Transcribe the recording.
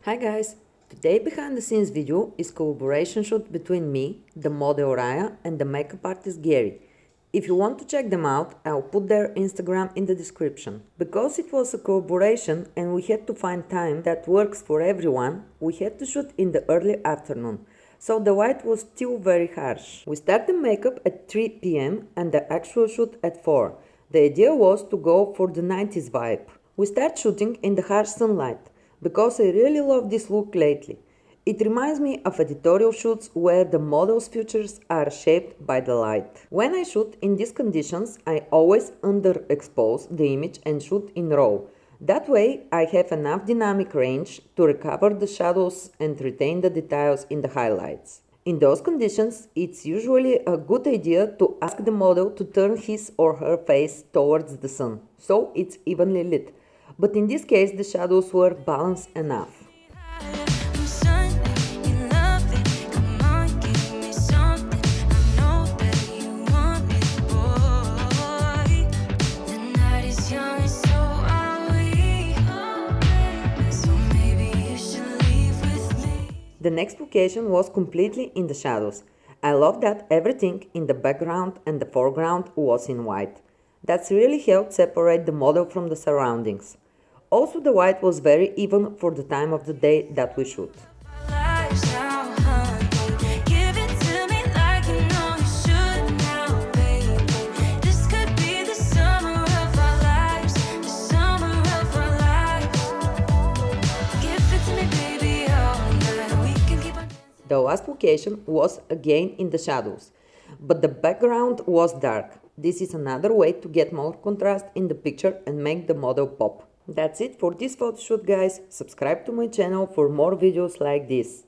Hi guys! Today behind the scenes video is collaboration shoot between me, the model Raya and the makeup artist Gary. If you want to check them out, I'll put their Instagram in the description. Because it was a collaboration and we had to find time that works for everyone, we had to shoot in the early afternoon, so the light was still very harsh. We start the makeup at 3 p.m. and the actual shoot at 4. The idea was to go for the 90s vibe. We start shooting in the harsh sunlight because I really love this look lately. It reminds me of editorial shoots where the model's features are shaped by the light. When I shoot in these conditions, I always underexpose the image and shoot in RAW. That way, I have enough dynamic range to recover the shadows and retain the details in the highlights. In those conditions, it's usually a good idea to ask the model to turn his or her face towards the sun, so it's evenly lit. But in this case, the shadows were balanced enough. The next location was completely in the shadows. I love that everything in the background and the foreground was in white. That's really helped separate the model from the surroundings. Also, the white was very even for the time of the day that we shoot. The last location was again in the shadows, but the background was dark. This is another way to get more contrast in the picture and make the model pop. That's it for this photo shoot, guys. Subscribe to my channel for more videos like this.